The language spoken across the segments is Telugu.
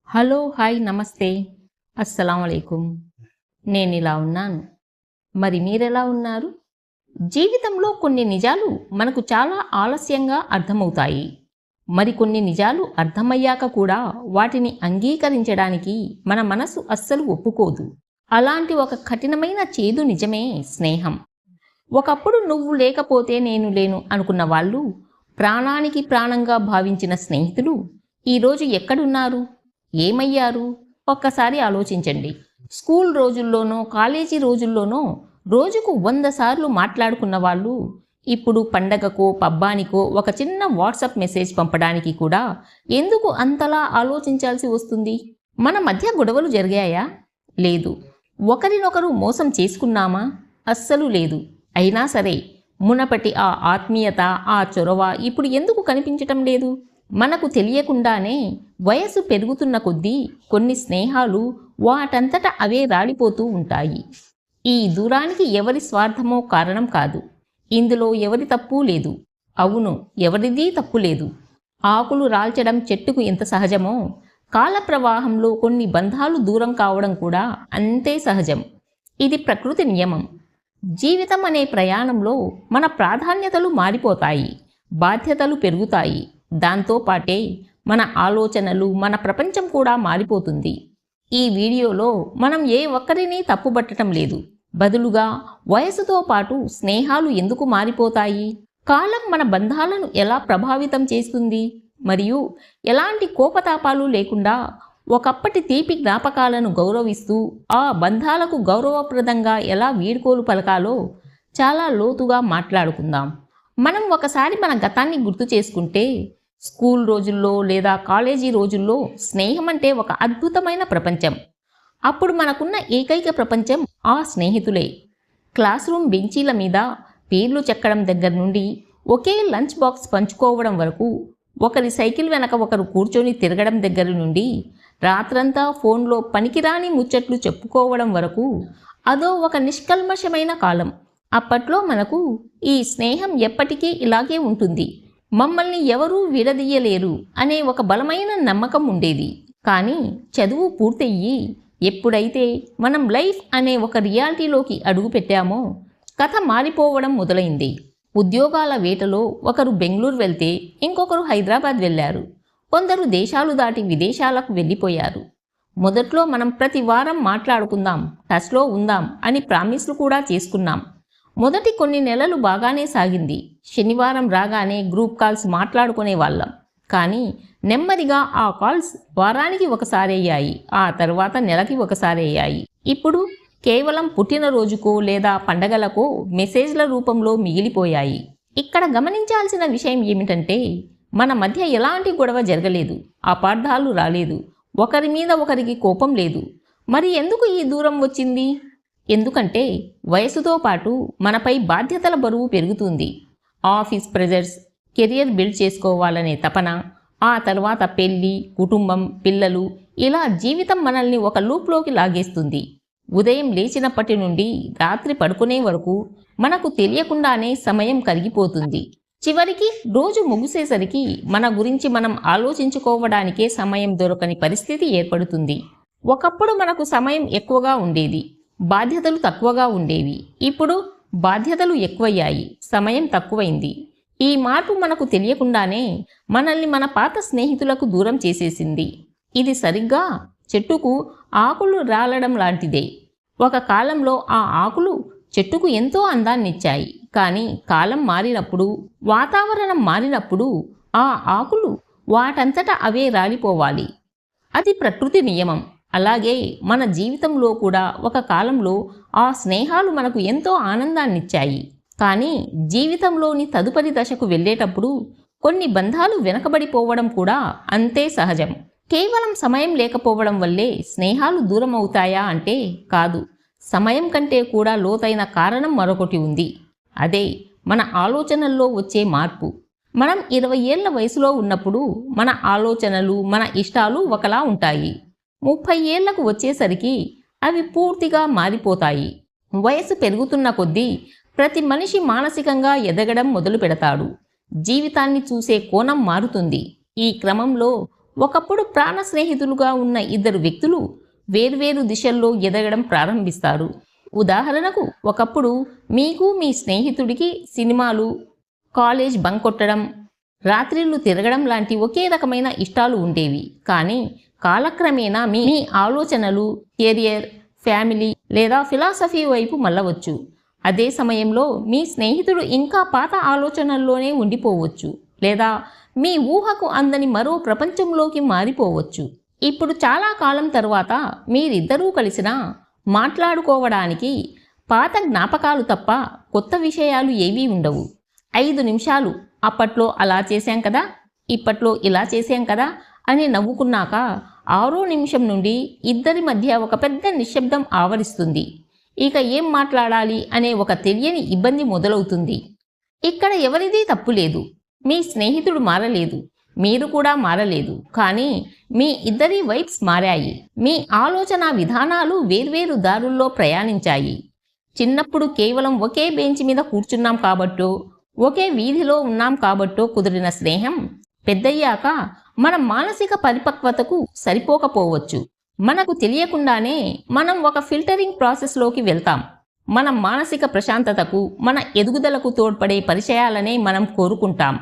హలో, హాయ్, నమస్తే, అస్సలం అలైకుం. నేనిలా ఉన్నాను. మరి మీరెలా ఉన్నారు? జీవితంలో కొన్ని నిజాలు మనకు చాలా ఆలస్యంగా అర్థమవుతాయి. మరికొన్ని నిజాలు అర్థమయ్యాక కూడా వాటిని అంగీకరించడానికి మన మనసు అస్సలు ఒప్పుకోదు. అలాంటి ఒక కఠినమైన చేదు నిజమే స్నేహం. ఒకప్పుడు నువ్వు లేకపోతే నేను లేను అనుకున్న వాళ్ళు, ప్రాణానికి ప్రాణంగా భావించిన స్నేహితులు ఈరోజు ఎక్కడున్నారు? ఏమయ్యారు? ఒక్కసారి ఆలోచించండి. స్కూల్ రోజుల్లోనో, కాలేజీ రోజుల్లోనో రోజుకు 100 సార్లు మాట్లాడుకున్న వాళ్ళు ఇప్పుడు పండగకో, పబ్బానికో ఒక చిన్న వాట్సాప్ మెసేజ్ పంపడానికి కూడా ఎందుకు అంతలా ఆలోచించాల్సి వస్తుంది? మన మధ్య గొడవలు జరిగాయా? లేదు. ఒకరినొకరు మోసం చేసుకున్నామా? అస్సలు లేదు. అయినా సరే మునపటి ఆ ఆత్మీయత, ఆ చొరవ ఇప్పుడు ఎందుకు కనిపించటం లేదు? మనకు తెలియకుండానే వయసు పెరుగుతున్న కొద్దీ కొన్ని స్నేహాలు వాటంతట అవే రాలిపోతూ ఉంటాయి. ఈ దూరానికి ఎవరి స్వార్థమో కారణం కాదు. ఇందులో ఎవరి తప్పు లేదు. అవును, ఎవరిదీ తప్పు లేదు. ఆకులు రాల్చడం చెట్టుకు ఎంత సహజమో, కాల ప్రవాహంలో కొన్ని బంధాలు దూరం కావడం కూడా అంతే సహజం. ఇది ప్రకృతి నియమం. జీవితం అనే ప్రయాణంలో మన ప్రాధాన్యతలు మారిపోతాయి, బాధ్యతలు పెరుగుతాయి. దాంతోపాటే మన ఆలోచనలు, మన ప్రపంచం కూడా మారిపోతుంది. ఈ వీడియోలో మనం ఏ ఒక్కరినీ తప్పుబట్టడం లేదు. బదులుగా వయసుతో పాటు స్నేహాలు ఎందుకు మారిపోతాయి, కాలం మన బంధాలను ఎలా ప్రభావితం చేస్తుంది, మరియు ఎలాంటి కోపతాపాలు లేకుండా ఒకప్పటి తీపి జ్ఞాపకాలను గౌరవిస్తూ ఆ బంధాలకు గౌరవప్రదంగా ఎలా వీడ్కోలు పలకాలో చాలా లోతుగా మాట్లాడుకుందాం. మనం ఒకసారి మన గతాన్ని గుర్తు చేసుకుంటే, స్కూల్ రోజుల్లో లేదా కాలేజీ రోజుల్లో స్నేహం అంటే ఒక అద్భుతమైన ప్రపంచం. అప్పుడు మనకున్న ఏకైక ప్రపంచం ఆ స్నేహితులే. క్లాస్ రూమ్ బెంచీల మీద పేర్లు చెక్కడం దగ్గర నుండి, ఒకే లంచ్ బాక్స్ పంచుకోవడం వరకు, ఒకరి సైకిల్ వెనక ఒకరు కూర్చొని తిరగడం దగ్గర నుండి, రాత్రంతా ఫోన్లో పనికిరాని ముచ్చట్లు చెప్పుకోవడం వరకు అదో ఒక నిష్కల్మషమైన కాలం. అప్పట్లో మనకు ఈ స్నేహం ఎప్పటికీ ఇలాగే ఉంటుంది, మమ్మల్ని ఎవరూ విడదీయలేరు అనే ఒక బలమైన నమ్మకం ఉండేది. కానీ చదువు పూర్తయ్యి ఎప్పుడైతే మనం లైఫ్ అనే ఒక రియాలిటీలోకి అడుగు పెట్టామో కథ మారిపోవడం మొదలైంది. ఉద్యోగాల వేటలో ఒకరు బెంగళూరు వెళ్తే ఇంకొకరు హైదరాబాద్ వెళ్ళారు. కొందరు దేశాలు దాటి విదేశాలకు వెళ్ళిపోయారు. మొదట్లో మనం ప్రతి వారం మాట్లాడుకుందాం, టచ్లో ఉందాం అని ప్రామిస్లు కూడా చేసుకున్నాం. మొదటి కొన్ని నెలలు బాగానే సాగింది. శనివారం రాగానే గ్రూప్ కాల్స్ మాట్లాడుకునే వాళ్ళం. కానీ నెమ్మదిగా ఆ కాల్స్ వారానికి ఒకసారి అయ్యాయి, ఆ తర్వాత నెలకి ఒకసారి అయ్యాయి. ఇప్పుడు కేవలం పుట్టినరోజుకో లేదా పండగలకో మెసేజ్ల రూపంలో మిగిలిపోయాయి. ఇక్కడ గమనించాల్సిన విషయం ఏమిటంటే, మన మధ్య ఎలాంటి గొడవ జరగలేదు, అపార్థాలు రాలేదు, ఒకరి మీద ఒకరికి కోపం లేదు. మరి ఎందుకు ఈ దూరం వచ్చింది? ఎందుకంటే వయసుతో పాటు మనపై బాధ్యతల బరువు పెరుగుతుంది. ఆఫీస్ ప్రెజర్స్, కెరియర్ బిల్డ్ చేసుకోవాలనే తపన, ఆ తర్వాత పెళ్ళి, కుటుంబం, పిల్లలు, ఇలా జీవితం మనల్ని ఒక లూప్లోకి లాగేస్తుంది. ఉదయం లేచినప్పటి నుండి రాత్రి పడుకునే వరకు మనకు తెలియకుండానే సమయం కరిగిపోతుంది. చివరికి రోజు ముగిసేసరికి మన గురించి మనం ఆలోచించుకోవడానికే సమయం దొరకని పరిస్థితి ఏర్పడుతుంది. ఒకప్పుడు మనకు సమయం ఎక్కువగా ఉండేది, బాధ్యతలు తక్కువగా ఉండేవి. ఇప్పుడు బాధ్యతలు ఎక్కువయ్యాయి, సమయం తక్కువైంది. ఈ మార్పు మనకు తెలియకుండానే మనల్ని మన పాత స్నేహితులకు దూరం చేసేసింది. ఇది సరిగ్గా చెట్టుకు ఆకులు రాలడం లాంటిదే. ఒక కాలంలో ఆ ఆకులు చెట్టుకు ఎంతో అందాన్నిచ్చాయి. కానీ కాలం మారినప్పుడు, వాతావరణం మారినప్పుడు ఆ ఆకులు వాటంతట అవే రాలిపోవాలి. అది ప్రకృతి నియమం. అలాగే మన జీవితంలో కూడా ఒక కాలంలో ఆ స్నేహాలు మనకు ఎంతో ఆనందాన్నిచ్చాయి. కానీ జీవితంలోని తదుపరి దశకు వెళ్ళేటప్పుడు కొన్ని బంధాలు వెనకబడిపోవడం కూడా అంతే సహజం. కేవలం సమయం లేకపోవడం వల్లే స్నేహాలు దూరం అవుతాయా అంటే కాదు. సమయం కంటే కూడా లోతైన కారణం మరొకటి ఉంది. అదే మన ఆలోచనల్లో వచ్చే మార్పు. మనం 20 ఏళ్ల వయసులో ఉన్నప్పుడు మన ఆలోచనలు, మన ఇష్టాలు ఒకలా ఉంటాయి. 30 ఏళ్లకు వచ్చేసరికి అవి పూర్తిగా మారిపోతాయి. వయసు పెరుగుతున్న కొద్దీ ప్రతి మనిషి మానసికంగా ఎదగడం మొదలు పెడతాడు. జీవితాన్ని చూసే కోణం మారుతుంది. ఈ క్రమంలో ఒకప్పుడు ప్రాణ స్నేహితులుగా ఉన్న ఇద్దరు వ్యక్తులు వేర్వేరు దిశల్లో ఎదగడం ప్రారంభిస్తారు. ఉదాహరణకు, ఒకప్పుడు మీకు మీ స్నేహితుడికి సినిమాలు, కాలేజ్ బంక్ కొట్టడం, రాత్రిళ్ళు తిరగడం లాంటి ఒకే రకమైన ఇష్టాలు ఉండేవి. కానీ కాలక్రమేణా మీ ఆలోచనలు కెరియర్, ఫ్యామిలీ లేదా ఫిలాసఫీ వైపు మళ్ళవచ్చు. అదే సమయంలో మీ స్నేహితుడు ఇంకా పాత ఆలోచనల్లోనే ఉండిపోవచ్చు, లేదా మీ ఊహకు అందని మరో ప్రపంచంలోకి మారిపోవచ్చు. ఇప్పుడు చాలా కాలం తరువాత మీరిద్దరూ కలిసినా మాట్లాడుకోవడానికి పాత జ్ఞాపకాలు తప్ప కొత్త విషయాలు ఏవీ ఉండవు. 5 నిమిషాలు అప్పట్లో అలా చేశాం కదా, ఇప్పట్లో ఇలా చేశాం కదా అని నవ్వుకున్నాక 6వ నిమిషం నుండి ఇద్దరి మధ్య ఒక పెద్ద నిశ్శబ్దం ఆవరిస్తుంది. ఇక ఏం మాట్లాడాలి అనే ఒక తెలియని ఇబ్బంది మొదలవుతుంది. ఇక్కడ ఎవరిదీ తప్పు లేదు. మీ స్నేహితుడు మారలేదు, మీరు కూడా మారలేదు. కానీ మీ ఇద్దరి వైబ్స్ మారాయి. మీ ఆలోచన విధానాలు వేర్వేరు దారుల్లో ప్రయాణించాయి. చిన్నప్పుడు కేవలం ఒకే బెంచ్ మీద కూర్చున్నాం కాబట్టో, ఒకే వీధిలో ఉన్నాం కాబట్టో కుదిరిన స్నేహం పెద్దయ్యాక మన మానసిక పరిపక్వతకు సరిపోకపోవచ్చు. మనకు తెలియకుండానే మనం ఒక ఫిల్టరింగ్ ప్రాసెస్లోకి వెళ్తాం. మన మానసిక ప్రశాంతతకు, మన ఎదుగుదలకు తోడ్పడే పరిచయాలనే మనం కోరుకుంటాం.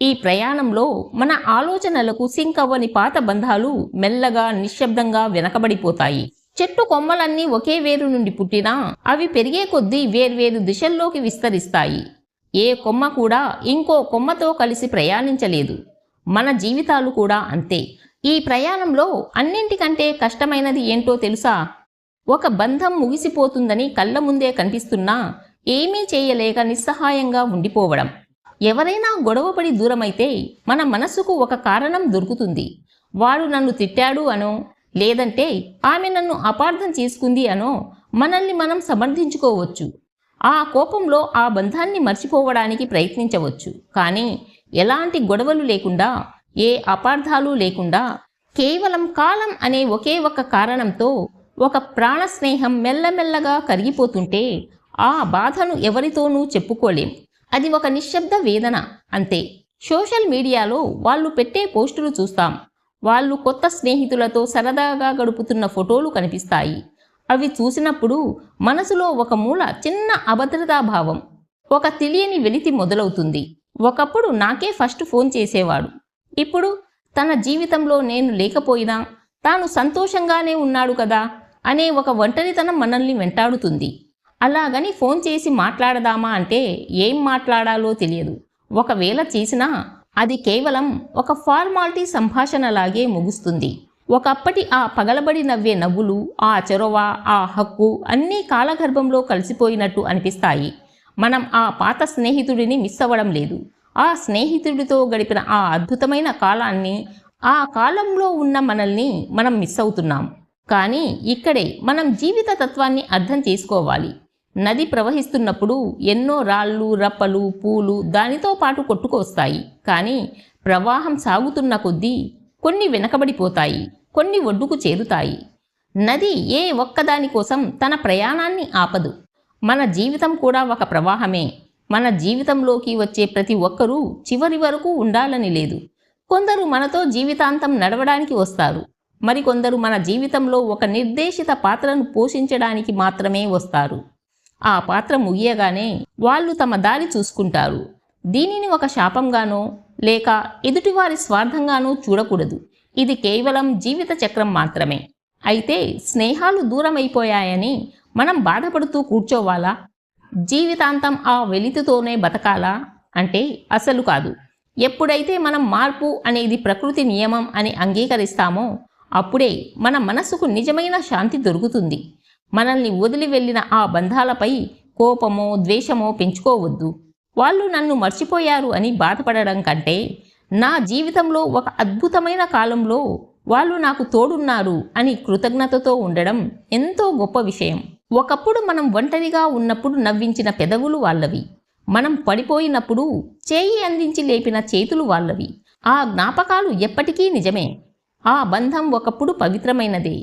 ఈ ప్రయాణంలో మన ఆలోచనలకు సింక్ అవ్వని పాత బంధాలు మెల్లగా నిశ్శబ్దంగా వెనకబడిపోతాయి. చెట్టు కొమ్మలన్నీ ఒకే వేరు నుండి పుట్టినా అవి పెరిగే కొద్దీ వేర్వేరు దిశల్లోకి విస్తరిస్తాయి. ఏ కొమ్మ కూడా ఇంకో కొమ్మతో కలిసి ప్రయాణించలేదు. మన జీవితాలు కూడా అంతే. ఈ ప్రయాణంలో అన్నింటికంటే కష్టమైనది ఏంటో తెలుసా? ఒక బంధం ముగిసిపోతుందని కళ్ళ ముందే కనిపిస్తున్నా ఏమీ చేయలేక నిస్సహాయంగా ఉండిపోవడం. ఎవరైనా గొడవపడి దూరమైతే మన మనస్సుకు ఒక కారణం దొరుకుతుంది. వాడు నన్ను తిట్టాడు అనో, లేదంటే ఆమె నన్ను అపార్థం చేసుకుంది అనో మనల్ని మనం సమర్థించుకోవచ్చు. ఆ కోపంలో ఆ బంధాన్ని మర్చిపోవడానికి ప్రయత్నించవచ్చు. కానీ ఎలాంటి గొడవలు లేకుండా, ఏ అపార్థాలు లేకుండా, కేవలం కాలం అనే ఒకే ఒక కారణంతో ఒక ప్రాణ స్నేహం మెల్లమెల్లగా కరిగిపోతుంటే ఆ బాధను ఎవరితోనూ చెప్పుకోలేం. అది ఒక నిశ్శబ్ద వేదన అంతే. సోషల్ మీడియాలో వాళ్ళు పెట్టే పోస్టులు చూస్తాం. వాళ్ళు కొత్త స్నేహితులతో సరదాగా గడుపుతున్న ఫోటోలు కనిపిస్తాయి. అవి చూసినప్పుడు మనసులో ఒక మూల చిన్న అభద్రతాభావం, ఒక తెలియని వెలితి మొదలవుతుంది. ఒకప్పుడు నాకే ఫస్ట్ ఫోన్ చేసేవాడు, ఇప్పుడు తన జీవితంలో నేను లేకపోయినా తాను సంతోషంగానే ఉన్నాడు కదా అనే ఒక ఒంటరితనం మనల్ని వెంటాడుతుంది. అలాగని ఫోన్ చేసి మాట్లాడదామా అంటే ఏం మాట్లాడాలో తెలియదు. ఒకవేళ చేసినా అది కేవలం ఒక ఫార్మాలిటీ సంభాషణలాగే ముగుస్తుంది. ఒకప్పటి ఆ పగలబడి నవ్వే నవ్వులు, ఆ చొరవ, ఆ హక్కు అన్నీ కాలగర్భంలో కలిసిపోయినట్టు అనిపిస్తాయి. మనం ఆ పాత స్నేహితుడిని మిస్ అవ్వడం లేదు. ఆ స్నేహితుడితో గడిపిన ఆ అద్భుతమైన కాలాన్ని, ఆ కాలంలో ఉన్న మనల్ని మనం మిస్ అవుతున్నాం. కానీ ఇక్కడే మనం జీవిత తత్వాన్ని అర్థం చేసుకోవాలి. నది ప్రవహిస్తున్నప్పుడు ఎన్నో రాళ్ళు, రప్పలు, పూలు దానితో పాటు కొట్టుకొస్తాయి. కానీ ప్రవాహం సాగుతున్న కొద్దీ కొన్ని వెనకబడిపోతాయి, కొన్ని ఒడ్డుకు చేరుతాయి. నది ఏ ఒక్కదాని కోసం తన ప్రయాణాన్ని ఆపదు. మన జీవితం కూడా ఒక ప్రవాహమే. మన జీవితంలోకి వచ్చే ప్రతి ఒక్కరూ చివరి వరకు ఉండాలని లేదు. కొందరు మనతో జీవితాంతం నడవడానికి వస్తారు. మరికొందరు మన జీవితంలో ఒక నిర్దేశిత పాత్రను పోషించడానికి మాత్రమే వస్తారు. ఆ పాత్ర ముగియగానే వాళ్ళు తమ దారి చూసుకుంటారు. దీనిని ఒక శాపంగానో లేక ఎదుటివారి స్వార్థంగానో చూడకూడదు. ఇది కేవలం జీవిత చక్రం మాత్రమే. అయితే స్నేహాలు దూరమైపోయాయని మనం బాధపడుతూ కూర్చోవాలా? జీవితాంతం ఆ వెలితితోనే బతకాలా అంటే అసలు కాదు. ఎప్పుడైతే మనం మార్పు అనేది ప్రకృతి నియమం అని అంగీకరిస్తామో అప్పుడే మన మనసుకు నిజమైన శాంతి దొరుకుతుంది. మనల్ని వదిలి వెళ్ళిన ఆ బంధాలపై కోపమో ద్వేషమో పెంచుకోవద్దు. వాళ్ళు నన్ను మర్చిపోయారు అని బాధపడడం కంటే నా జీవితంలో ఒక అద్భుతమైన కాలంలో వాళ్ళు నాకు తోడున్నారు అని కృతజ్ఞతతో ఉండడం ఎంతో గొప్ప విషయం. ఒకప్పుడు మనం ఒంటరిగా ఉన్నప్పుడు నవ్వించిన పెదవులు వాళ్ళవి. మనం పడిపోయినప్పుడు చేయి అందించి లేపిన చేతులు వాళ్ళవి. ఆ జ్ఞాపకాలు ఎప్పటికీ నిజమే. ఆ బంధం ఒకప్పుడు పవిత్రమైనదే.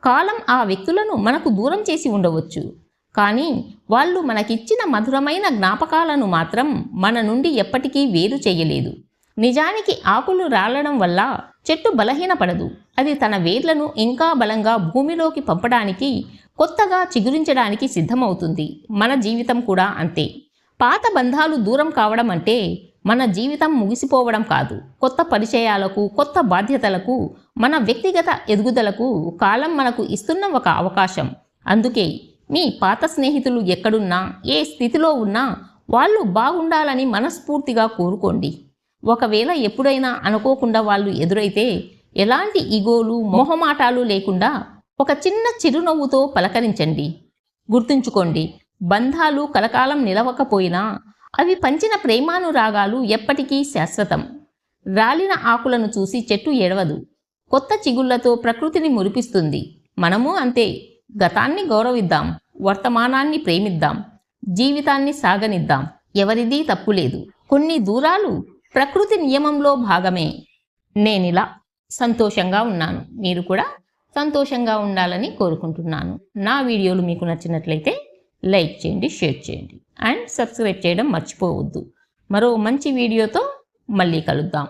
కాలం ఆ వ్యక్తులను మనకు దూరం చేసి ఉండవచ్చు, కానీ వాళ్ళు మనకిచ్చిన మధురమైన జ్ఞాపకాలను మాత్రం మన నుండి ఎప్పటికీ వేరు చేయలేదు. నిజానికి ఆకులు రాలడం వల్ల చెట్టు బలహీనపడదు. అది తన వేర్లను ఇంకా బలంగా భూమిలోకి పంపడానికి, కొత్తగా చిగురించడానికి సిద్ధమవుతుంది. మన జీవితం కూడా అంతే. పాత బంధాలు దూరం కావడం అంటే మన జీవితం ముగిసిపోవడం కాదు. కొత్త పరిచయాలకు, కొత్త బాధ్యతలకు, మన వ్యక్తిగత ఎదుగుదలకు కాలం మనకు ఇస్తున్న ఒక అవకాశం. అందుకే మీ పాత స్నేహితులు ఎక్కడున్నా, ఏ స్థితిలో ఉన్నా వాళ్ళు బాగుండాలని మనస్ఫూర్తిగా కోరుకోండి. ఒకవేళ ఎప్పుడైనా అనుకోకుండా వాళ్ళు ఎదురైతే ఎలాంటి ఈగోలు, మొహమాటాలు లేకుండా ఒక చిన్న చిరునవ్వుతో పలకరించండి. గుర్తుంచుకోండి, బంధాలు కలకాలం నిలవకపోయినా అవి పంచిన ప్రేమానురాగాలు ఎప్పటికీ శాశ్వతం. రాలిన ఆకులను చూసి చెట్టు ఏడవదు. కొత్త చిగుళ్లతో ప్రకృతిని మురిపిస్తుంది. మనము అంతే. గతాన్ని గౌరవిద్దాం, వర్తమానాన్ని ప్రేమిద్దాం, జీవితాన్ని సాగనిద్దాం. ఎవరిదీ తప్పులేదు. కొన్ని దూరాలు ప్రకృతి నియమంలో భాగమే. నేనిలా సంతోషంగా ఉన్నాను. మీరు కూడా సంతోషంగా ఉండాలని కోరుకుంటున్నాను. నా వీడియోలు మీకు నచ్చినట్లయితే లైక్ చేయండి, షేర్ చేయండి అండ్ సబ్స్క్రైబ్ చేయడం మర్చిపోవద్దు. మరో మంచి వీడియోతో మళ్ళీ కలుద్దాం.